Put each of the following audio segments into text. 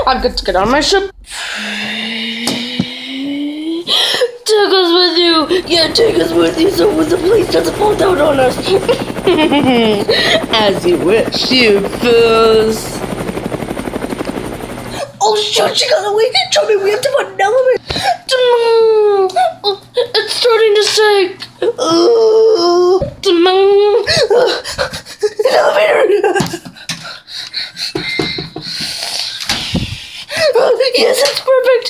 I've got to get on my ship. Take us with you. Yeah, take us with you so the police doesn't fall down on us. As you wish, you fools. Oh, shoot, she got away. Tell me we have to find an elevator. It's starting to shake. An elevator. Yes, it's perfect.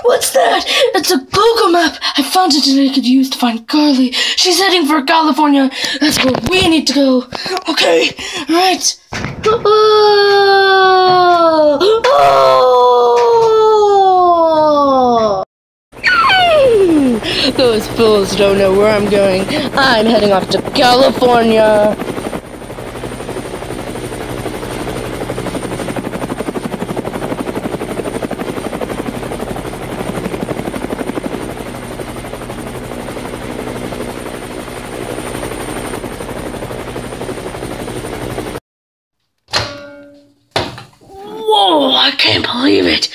What's that? It's a Google map. I found it and I could use to find Carly. She's heading for California. That's where we need to go. Okay, right. Those fools don't know where I'm going. I'm heading off to California. I can't believe it.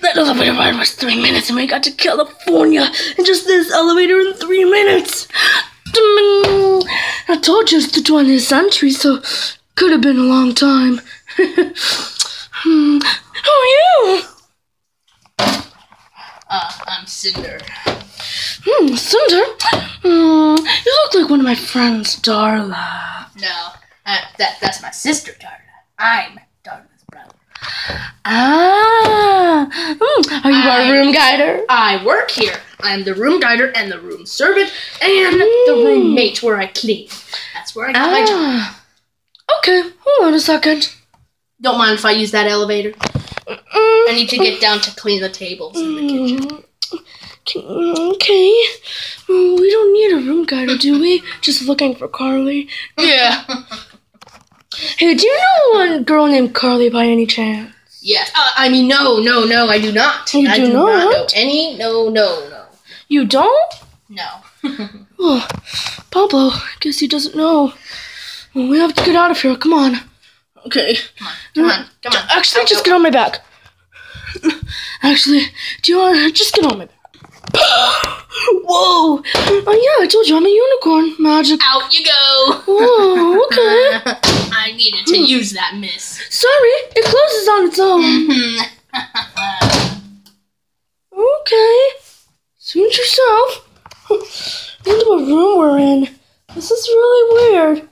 That elevator ride was 3 minutes and we got to California in just this elevator in 3 minutes. I told you it's the 20th century, so could have been a long time. Who are you? I'm Cinder. Cinder? You look like one of my friends, Darla. No, that's my sister, Darla. I'm Darla's brother. Are you our room guider? I work here. I'm the room guider and the room servant and the roommate where I clean. That's where I got my job. Okay, hold on a second. Don't mind if I use that elevator? I need to get down to clean the tables in the kitchen. Okay. We don't need a room guider, do we? Just looking for Carly. Yeah. Hey, do you know one girl named Carly by any chance? Yes. No, I do not. You I do do not know any. No. You don't? No. Oh, Pablo, I guess he doesn't know. Well, we have to get out of here. Come on. Okay. Come on. Actually, just get on my back. Actually, do you want to just get on my back? Whoa! Oh yeah, I told you I'm a unicorn. Magic. Out you go. Whoa, okay. I needed to use that, miss. Sorry, it closes on its own. Okay. Suit yourself. Into a room we're in. This is really weird.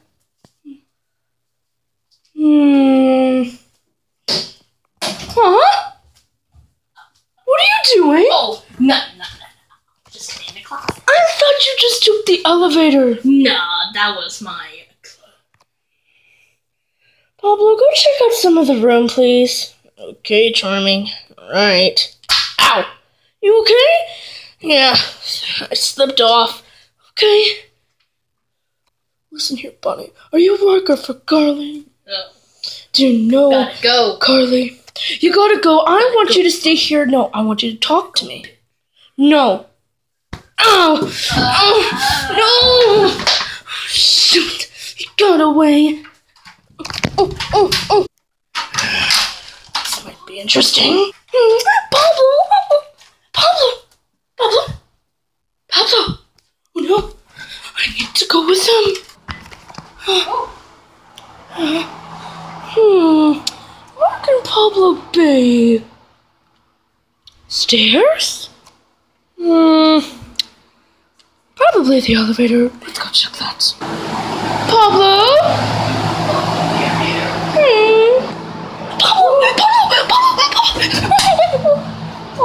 Huh? What are you doing? Oh, no. Just getting in the closet. I thought you just took the elevator. Nah, that was my... Pablo, go check out some of the room, please. Okay, charming. Alright. Ow! You okay? Yeah, I slipped off. Okay. Listen here, Bunny. Are you a worker for Carly? No. Do you know... Gotta go. Carly, you gotta go. I want you to stay here. No, I want you to talk to me. No. Ow! No! Shoot! He got away. Oh. This might be interesting. Pablo! Oh no! I need to go with him. see. Stairs? Probably the elevator. Let's go check that. Pablo? Pablo!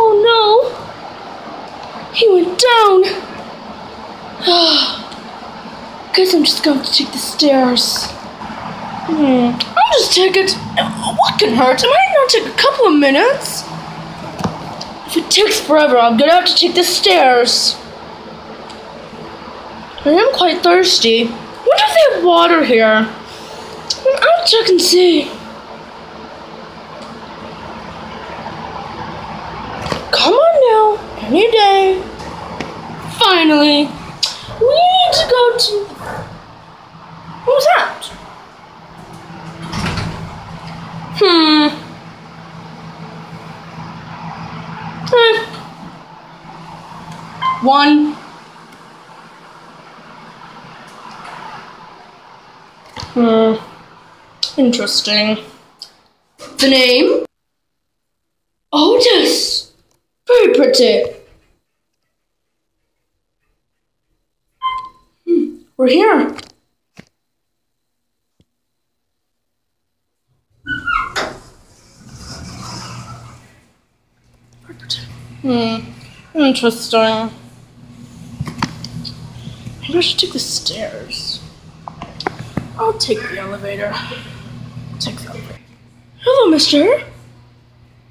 Oh no! He went down. Guess I'm just going to take the stairs. I'll just take it. What can hurt? It might not take a couple of minutes. If it takes forever, I'm gonna have to take the stairs. I am quite thirsty. I wonder if they have water here. I'll check and see. Come on now, any day. Finally, we need to go to... What was that? One. Interesting. The name? Otis. Very pretty. We're here. Interesting. Maybe I should take the stairs. I'll take the elevator. Take the elevator. Hello, mister.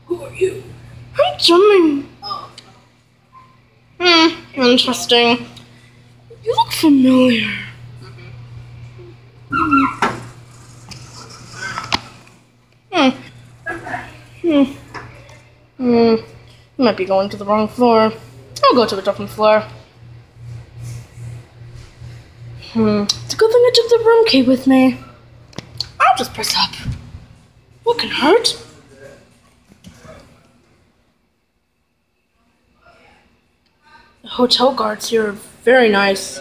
Who are you? I'm Jimmy. Interesting. You look familiar. You might be going to the wrong floor. I'll go to a different floor. It's a good thing I took the room key with me. I'll just press up. What can hurt? The hotel guards here are very nice.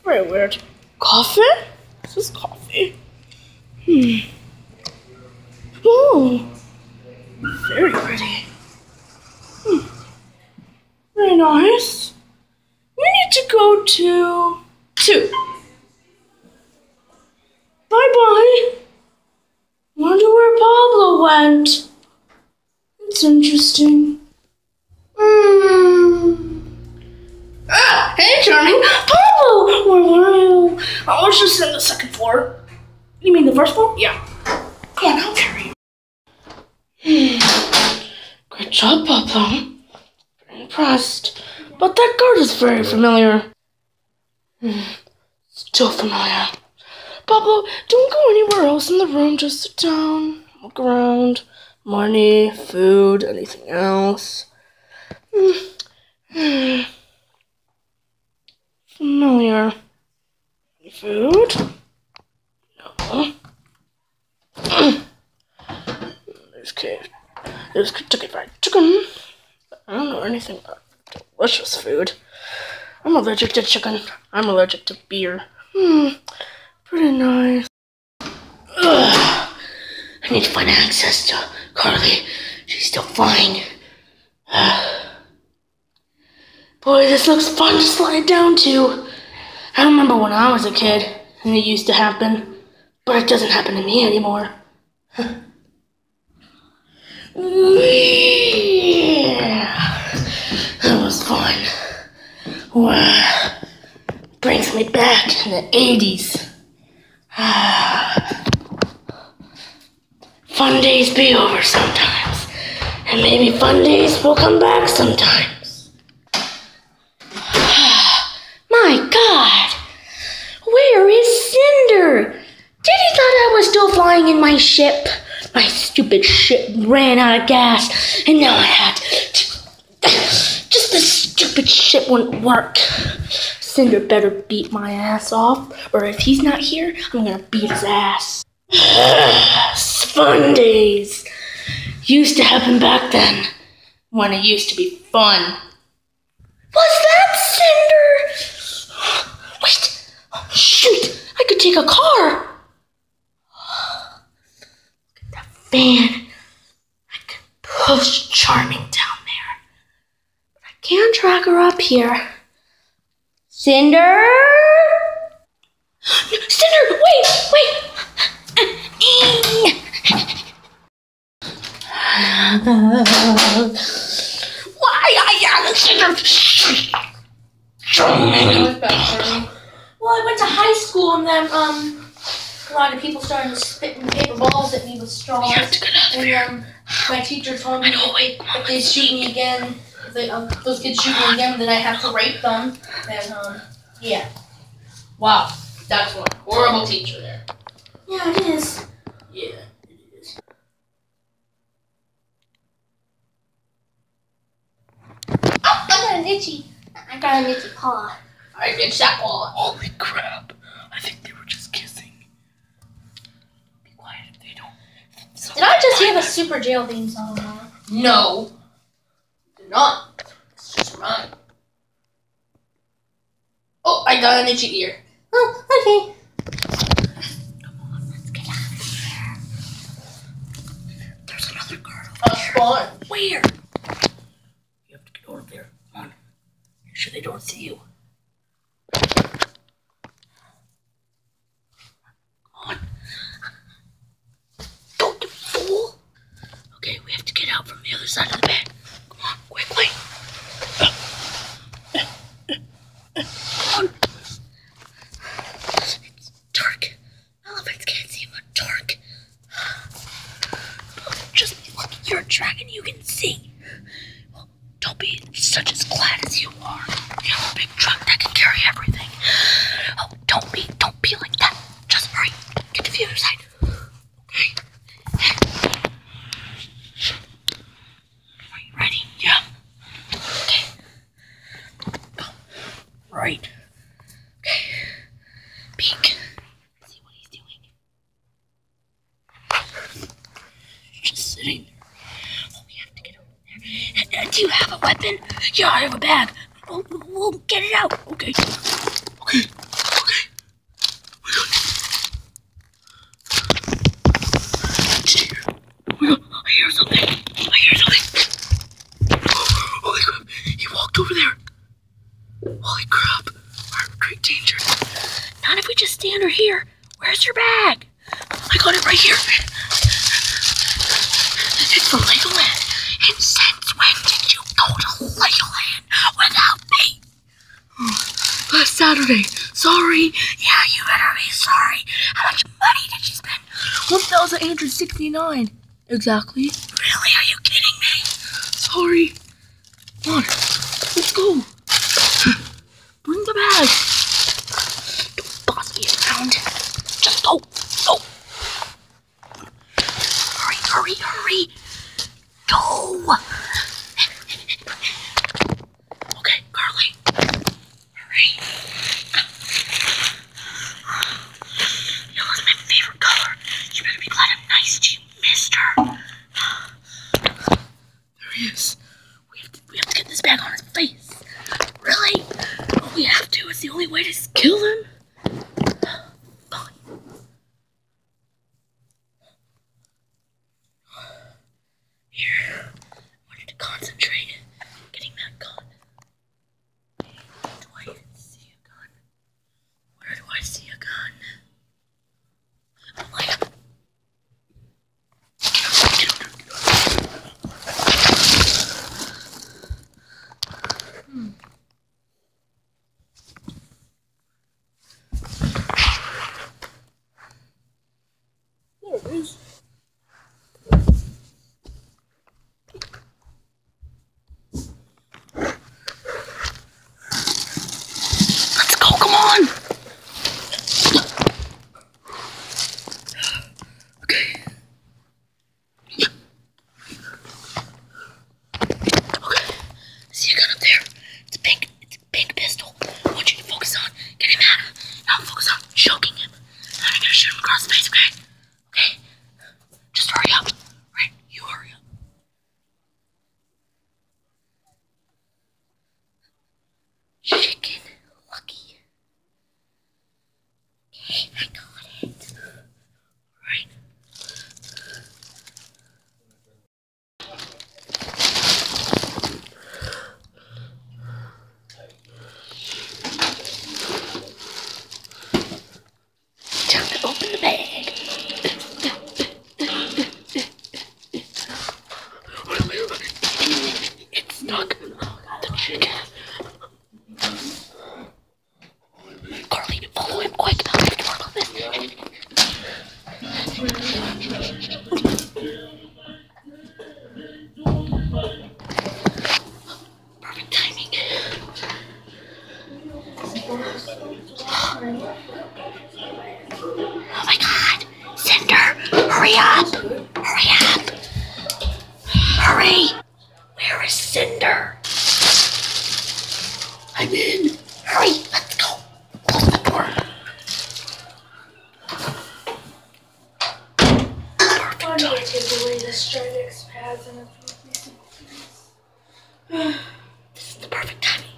Very weird. Coffee? This is coffee. Oh, very pretty. Very nice. We need to go to 2. Bye-bye. Wonder where Pablo went. It's interesting. Hey, Charming. Pablo! Where were you? I was just in the 2nd floor. You mean the 1st floor? Yeah. Come on, I'll carry you. Great job, Pablo. Very impressed. But that guard is very familiar. Still familiar. Pablo, don't go anywhere else in the room. Just sit down, look around. Money, food, anything else. Familiar. Any food? No. There's Kentucky Fried Chicken. I don't know anything about delicious food. I'm allergic to chicken. I'm allergic to beer. Pretty nice. I need to find access to Carly. She's still flying. Boy, this looks fun to slide down to. I remember when I was a kid, and it used to happen, but it doesn't happen to me anymore. That was fun. Wow. Brings me back in the 80s. Fun days be over sometimes, and maybe fun days will come back sometimes. My God! Where is Cinder? Diddy thought I was still flying in my ship. My stupid ship ran out of gas, and now I had to... Just the stupid ship wouldn't work. Cinder better beat my ass off, or if he's not here, I'm gonna beat his ass. Fun days. Used to happen back then, when it used to be fun. Was that Cinder? Wait. Oh, shoot. I could take a car. Look at that van. I could push Charming down there. But I can't drag her up here. Cinder? Cinder, wait. Why I am Cinder? Well, I went to high school and then a lot of people started spitting paper balls at me with straws. We have to get out of here. My teacher told me if they shoot me again, if those kids shoot me again, then I have to rape them. And yeah. Wow, that's one horrible teacher there. Yeah, it is. Yeah, it is. Oh, I got an itchy paw. I did that paw. Holy crap. I think they were just kissing. Be quiet if they don't. Did I just hear the Super Jail theme song? No. Did not. It's just mine. Oh, I got an itchy ear. Oh, okay. Come on, let's get out of here. There's another girl. A sponge. Where? You have to get over there. Come on. Make sure they don't see you. Come on. Don't, you fool. Okay, we have to get out from the other side of the bed. Come on, quickly. Come on. It's dark. Elephants can't see in the dark. Just look at your dragon, you can see. Well, don't be such as glad as you are. You have a big truck that can carry everything. Oh, don't be like that. Just hurry. Get to the other side. Okay. Are you ready? Yeah. Okay. Go. Right. Okay. Peek. See what he's doing. Just sitting there. Oh, we have to get over there. Do you have a weapon? Yeah, I have a bag. Oh, we'll get it out. Okay. Okay. Okay. We got it. I hear something. I hear something. Holy crap. He walked over there. Holy crap. We're in great danger. Not if we just stand her here. Where's your bag? I got it right here. It's from Legoland. And since when did you go to Legoland without me? Last Saturday. Sorry. Yeah, you better be sorry. How much money did you spend? 1,869. Exactly. Really? Are you kidding me? Sorry. Come on. Let's go. Bring the bag. Don't boss me around. Just go. Go. Hurry, hurry, hurry. Go. Okay, Carly. Hurry. Yellow's my favorite color. You better be glad I'm nice to you, mister. There he is. We have to get this bag on his face. Really? Oh, we have to. It's the only way to kill him. Fine. Here. I wanted to concentrate. Getting that gun. Do I even see a gun? Where do I see a gun? Oh my God. Get under. There it is. Let's go, come on! Okay. Okay. See a gun up there? It's a pink pistol. I want you to focus on getting that. Now focus on choking him. And I'm gonna shoot him across the face, okay? Okay? Just hurry up. Right? You hurry up. open the bag. It's stuck. The chicken. Carly, follow him quick. I'll have to work on this. Perfect timing. Oh my god. Cinder, hurry up. Hurry up. Hurry. Where is Cinder? I'm in. Hurry, let's go. Close the door. Perfect time. Give away the Stridex pads and This is the perfect timing.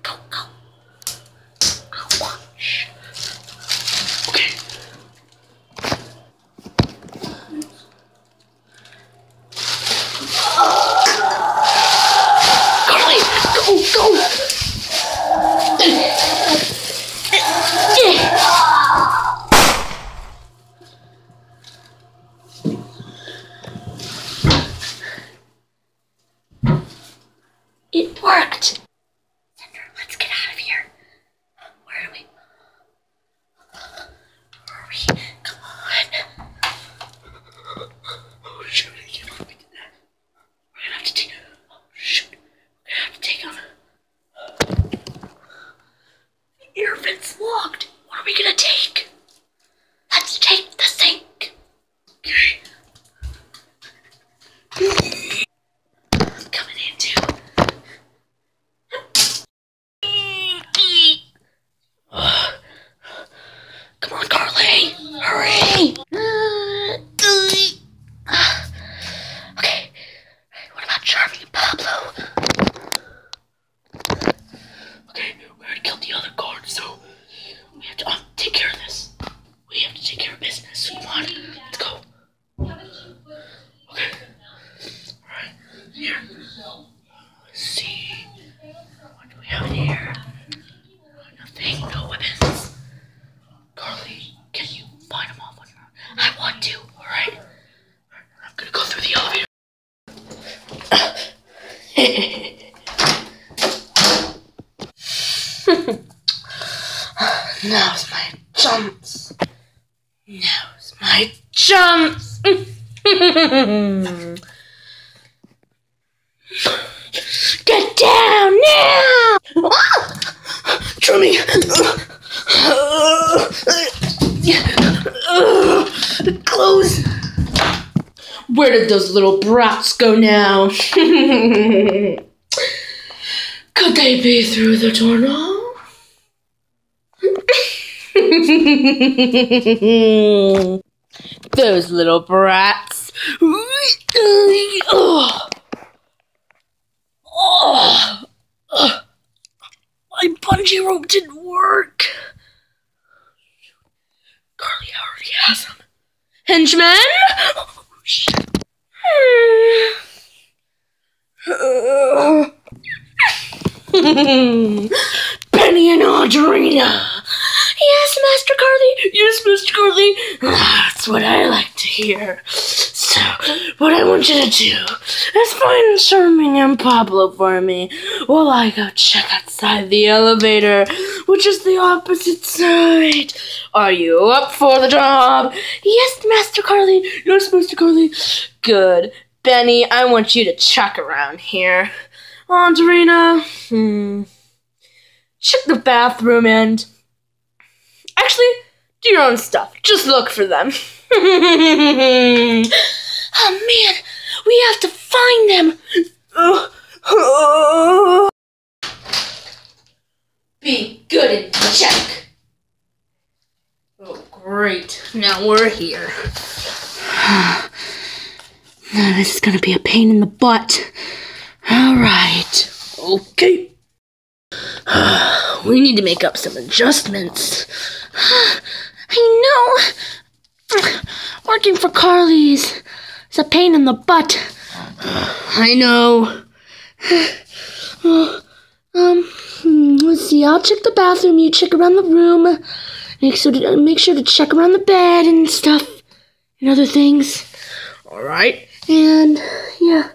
Go, go. I'll watch. Okay. Carly, go, go. It worked! Cinder, let's get out of here. Where are we? Hurry, come on. Oh shoot, I can't believe we did that. We're gonna have to take, oh shoot, we're gonna have to take him. The air vent's locked. What are we gonna take? Let's take the sink. Okay. Coming in too. Come on, Carly! Hurry! Okay, what about Charlie and Pablo? Okay, we already killed the other guard, so we have to take care of this. We have to take care of business. Come on, let's go. Okay. Alright, here. Let's see. What do we have in here? Nothing, no weapons. Carly, can you find them off on your own? I want to, alright? I'm gonna go through the elevator. Now's my chance. Now's my chance. Get down now! Trummy! Close! Where did those little brats go now? Could they be through the door now? Those little brats. My bungee rope didn't work. Carly already has him. Henchman? Oh, shit. Penny and Audrina. Yes, Master Carly. Yes, Mr. Carly. That's what I like to hear. So, what I want you to do is find Charming and Pablo for me while I go check outside the elevator, which is the opposite side. Are you up for the job? Yes, Master Carly. Yes, Mr. Carly. Good. Benny, I want you to check around here. Audrina, check the bathroom and... Actually, do your own stuff. Just look for them. Oh man, we have to find them. Be good and check. Oh great, now we're here. Now this is gonna be a pain in the butt. Alright, okay. We need to make up some adjustments. I know. Working for Carly's is a pain in the butt. I know. Let's see. I'll check the bathroom. You check around the room. Make sure to check around the bed and stuff and other things. Alright. And yeah,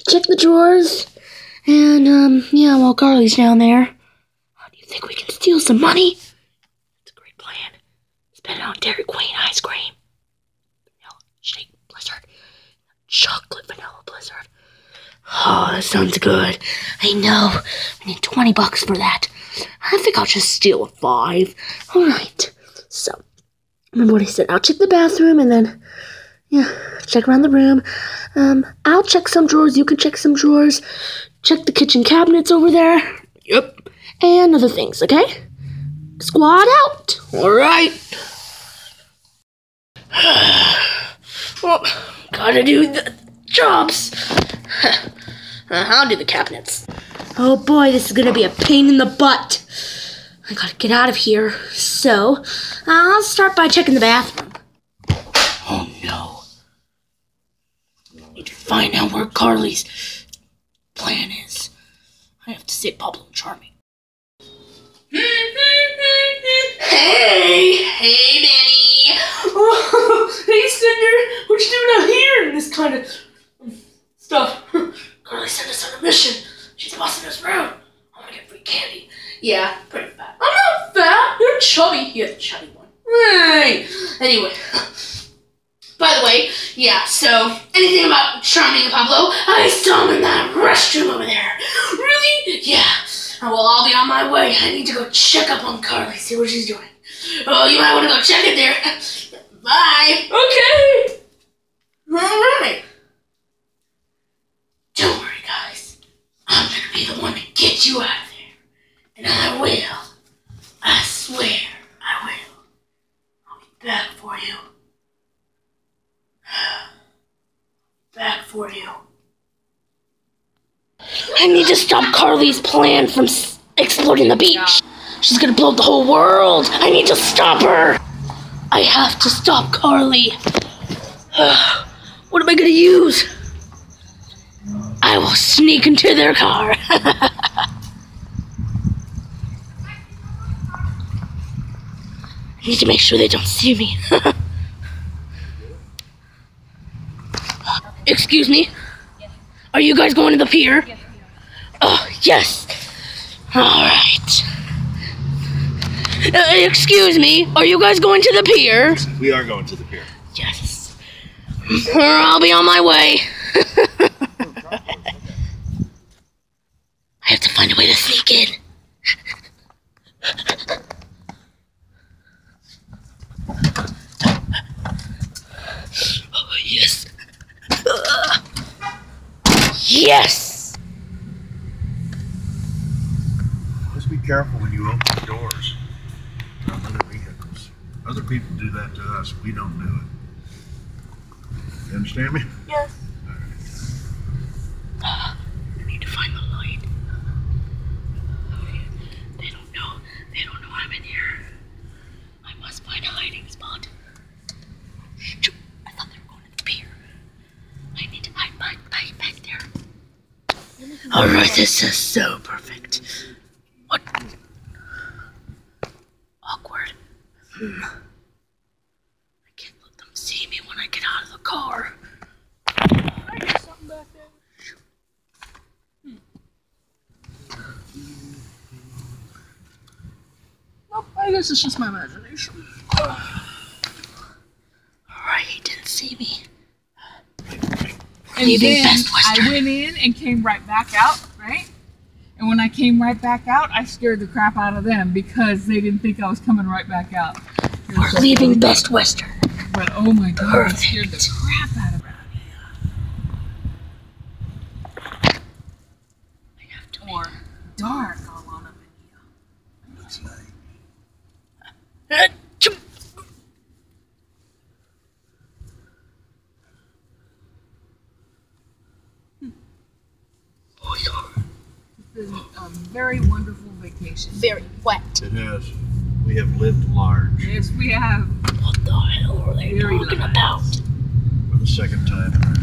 check the drawers. And yeah, while Carly's down there, how do you think we can steal some money? It's a great plan. Spend it on Dairy Queen ice cream, vanilla shake blizzard, chocolate vanilla blizzard. Oh, that sounds good. I know. We need $20 for that. I think I'll just steal a 5. Alright. So, remember what I said. I'll check the bathroom and then, yeah, check around the room. I'll check some drawers. You can check some drawers. Check the kitchen cabinets over there. Yep. And other things, okay? Squad out. Alright. Well, gotta do the jobs. I'll do the cabinets. Oh boy, this is gonna be a pain in the butt. I gotta get out of here. So, I'll start by checking the bathroom. Oh no. I need to find out where Carly's plan is. I have to say Pablo Charming. Hey, Benny. Oh, hey, Cinder. What you doing out here in this kind of stuff? Carly sent us on a mission. She's bossing us around. I want to get free candy. Yeah, pretty fat. I'm not fat. You're chubby. You're the chubby one. Hey. Anyway. By the way, yeah, so, anything about Charming and Pablo? I saw him in that restroom over there. Really? Yeah. Well, I'll be on my way. I need to go check up on Carly, see what she's doing. Oh, you might want to go check it there. Bye. Okay. Alright. Don't worry, guys. I'm gonna be the one to get you out of there. And I will. I swear I will. I'll be back for you. Back for you. I need to stop Carly's plan from exploding the beach. She's gonna blow up the whole world. I need to stop her. I have to stop Carly. What am I gonna use? I will sneak into their car. I need to make sure they don't see me. Excuse me? Are you guys going to the pier? Oh, yes. Alright. Excuse me, are you guys going to the pier? We are going to the pier. Yes. I'll be on my way. I have to find a way to sneak in. Oh, yes. Yes! Just be careful when you open the doors on other vehicles. Other people do that to us. We don't do it. You understand me? Yes. All right. I need to find the light. They don't know. They don't know I'm in here. I must find a hiding spot. Shoot. I thought they were going to the pier. I need to hide back there. Alright, this is so perfect. What? Awkward. I can't let them see me when I get out of the car. I hear something back there. Well, I guess it's just my imagination. Alright, he didn't see me. And Leaving then Best Western. I went in and came right back out, right? And when I came right back out, I scared the crap out of them because they didn't think I was coming right back out. We're leaving Best Western. But oh my god, I Perfect. scared the crap out of them. I have to Or dark all on them in here. Looks like. It's been a very wonderful vacation. Very wet. It has. We have lived large Yes, we have. What the hell are they Very talking nice. about? for the second time in our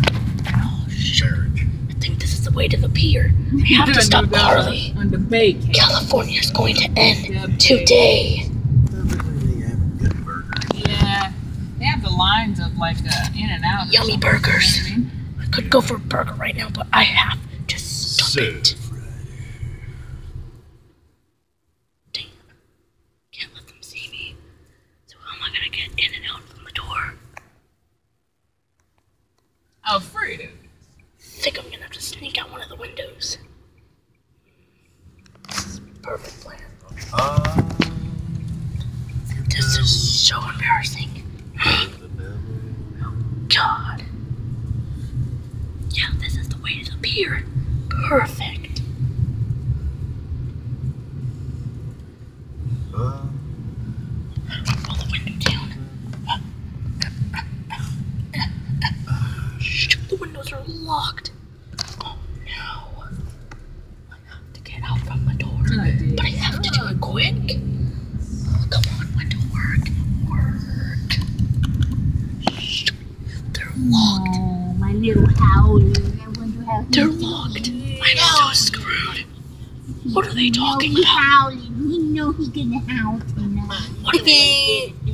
marriage. I think this is the way to the pier. I have to stop Carly. On the bay. California's going to end today. signs of like In-N-Out. Yummy burgers. You know what I mean? I could go for a burger right now, but I have to stop it. Damn. Can't let them see me. So how am I gonna get in and out from the door? Afraid of it. I think I'm gonna have to sneak out one of the windows. This is a perfect plan. This is so embarrassing. Oh, God. Yeah, this is the way to the pier. Perfect. How do I roll the window down? Shoot, the windows are locked. Oh no. I have to get out from the door. But I have to do it quick. Oh, come on, window work. Shoot, they're locked. Oh, my little howlie. I wonder how They're locked. I'm so screwed. What are they talking about? Howling. We know he's gonna howl tonight. What are they? You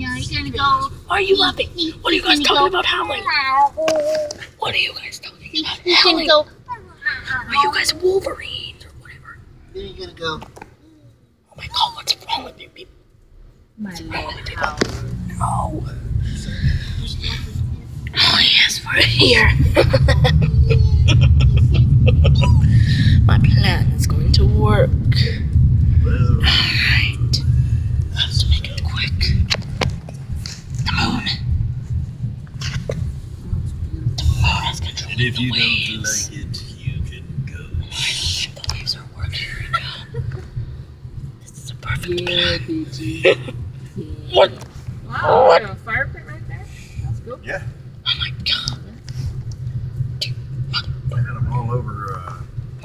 know he's gonna go. Why are you laughing? What are you guys talking about howling? What are you guys talking about He's gonna howling? go. Are you guys Wolverines or whatever? Then he's gonna go. Oh my God, what's wrong with you people? My What's wrong little with you people? howlie. No. Oh yes, we're here. My plan is going to work. Alright. I have to make it quick. The moon. The moon has control of the waves. it, you can go. I think the waves are working right now. This is a perfect Yeah, plan. bitchy. What? Wow, we have a fire pit right there. That's cool. Yeah. Oh my God. Dude, mother, I got them all over.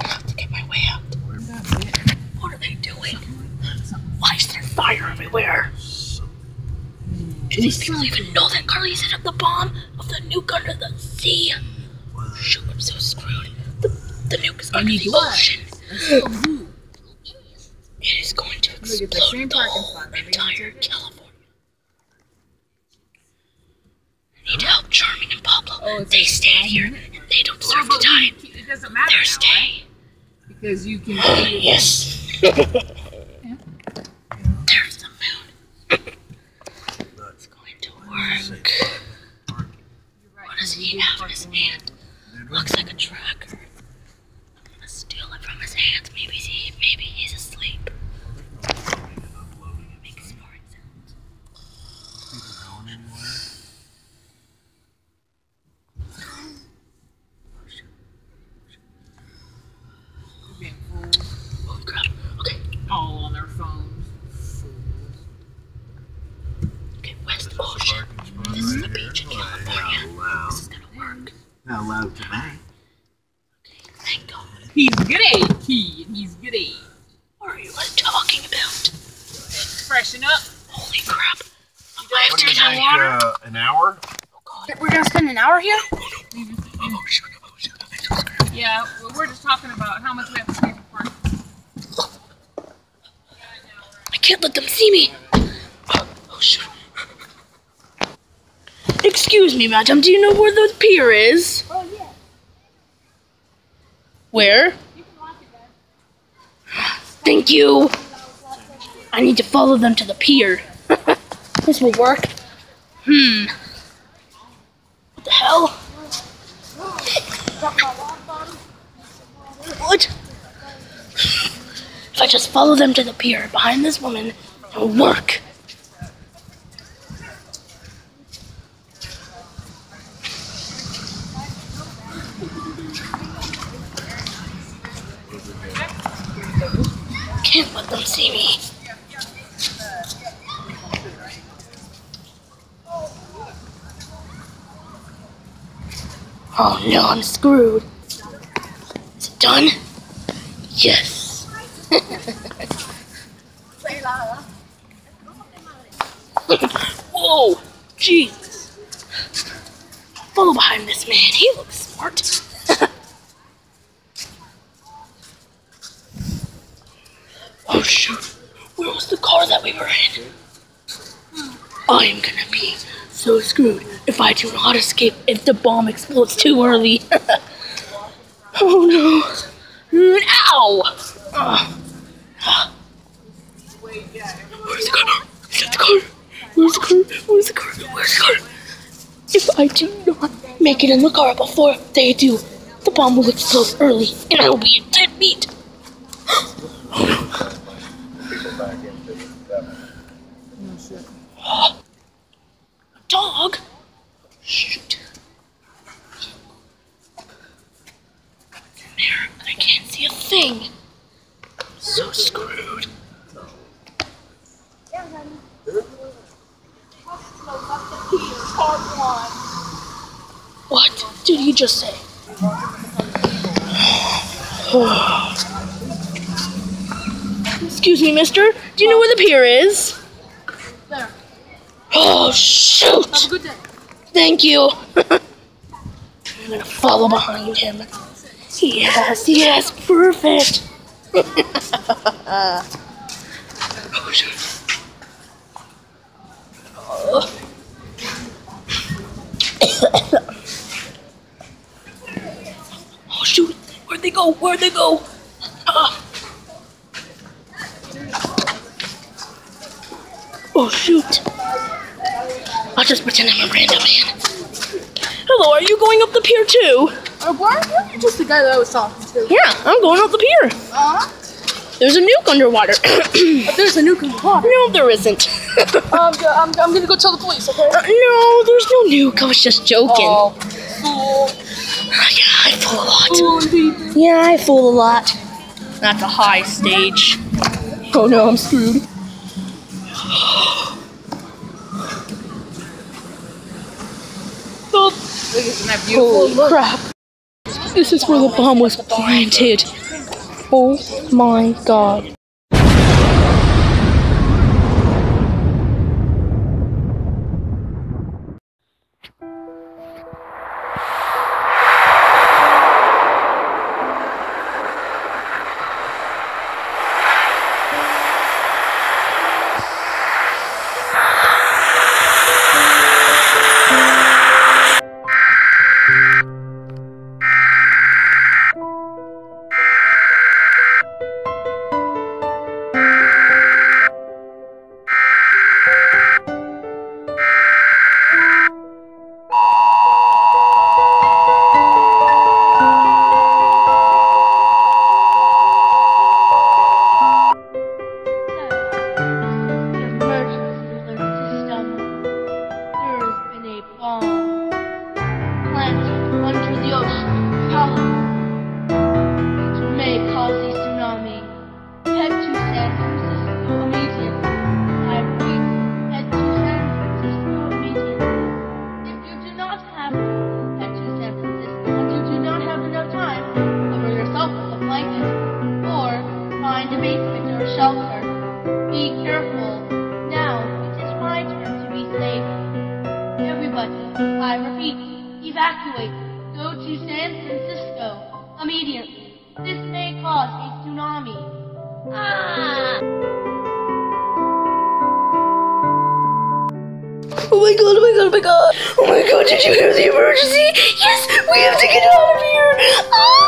I have to get my way out. That's it. What are they doing? Why is there fire everywhere? Do these people even know that Carly set up the bomb of the nuke under the sea? Shoot, I'm so screwed. The nuke is under the ocean. It is going to Look at the explode same the parking whole spot. Maybe you entire take it? California. I need to help Charming and Pablo. Oh, it's They a stayed small here minute. and they don't Oh, deserve but to die. it doesn't matter They're now, staying. right? Because you can. Yes. There's the moon. It's going to work. What does he have in his hand? Looks like a tracker. I'm gonna steal it from his hands. Maybe he's asleep. Makes smart sounds. Being fools. Oh crap. Okay. All on their phones. Okay, West Ocean. This is the beach in California. This is gonna work. Not allowed to buy. Okay, thank God. He's great, he's great. What are you guys talking about? Freshen up. Holy crap. I have What to do you get out think, of water. an hour? Oh God. We're gonna spend an hour here? Oh shoot. I'm so scared. Yeah, well, we're just talking about how much we have to pay for parking. I can't let them see me. Oh shoot. Excuse me, madam. Do you know where the pier is? Oh yeah. Where? You can walk it back. Thank you. I need to follow them to the pier. This will work. What the hell? What? If I just follow them to the pier behind this woman, it'll work. Can't let them see me. Oh no, I'm screwed. Is it done? Yes. Whoa, jeez. Follow behind this man. He looks smart. Oh shoot. Where was the car that we were in? I'm gonna be so screwed if I do not escape if the bomb explodes too early. Oh no. Ow! Where's the car? Is that the car? Where's the car? Where's the car? Where's the car? If I do not make it in the car before they do, the bomb will explode early and I will be a dead meat. Oh no. A dog? Shoot. There, I can't see a thing. So screwed. What did he just say? Excuse me, mister. Do you know where the pier is? There. Oh, shoot! Have a good day. Thank you. I'm gonna follow behind him. Yes, yes, perfect. Oh, shoot. Oh, shoot. Where'd they go? Where'd they go? Oh, shoot. I'll just pretend I'm a random man. Hello, are you going up the pier too? Why are you just the guy that I was talking to? Yeah, I'm going up the pier. There's a nuke underwater. There's a nuke in the water. No, there isn't. I'm gonna go tell the police, okay? No, there's no nuke. I was just joking. Oh, fool. Yeah, I fool a lot. Fooling people. Yeah, I fool a lot. That's a high stage. Oh no, I'm screwed. Isn't that beautiful? Holy crap. This is where the bomb was planted. Oh my god. I repeat, evacuate. Go to San Francisco immediately. This may cause a tsunami. Ah! Oh my god, oh my god, oh my god. Oh my god, did you hear the emergency? Yes, we have to get out of here. Oh!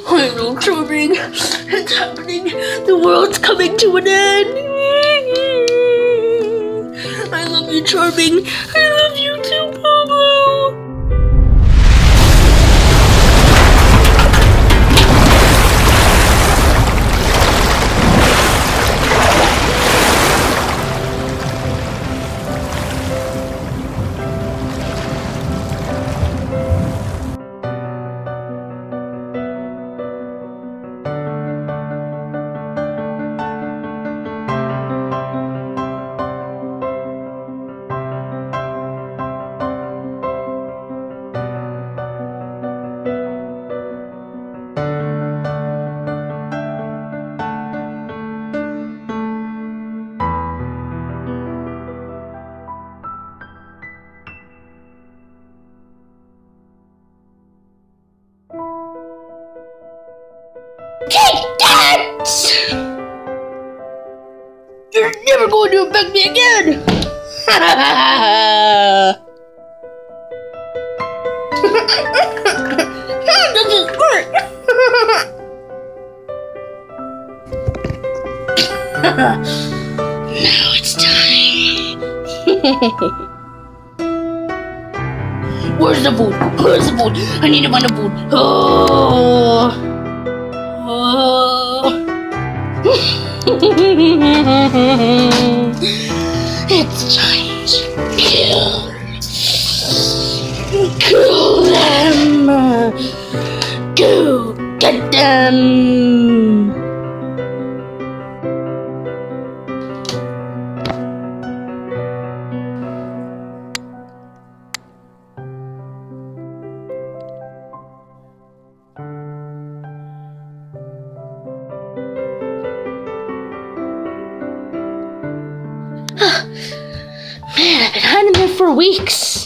I know, charming. It's happening. The world's coming to an end. I love you, charming. I love you too, Pablo. never going to affect me again. This is great. Now it's time. Where's the food? Where's the food? I need to find the food. Oh. It's time to kill. Kill them. Go get them. Man, I've been hiding there for weeks.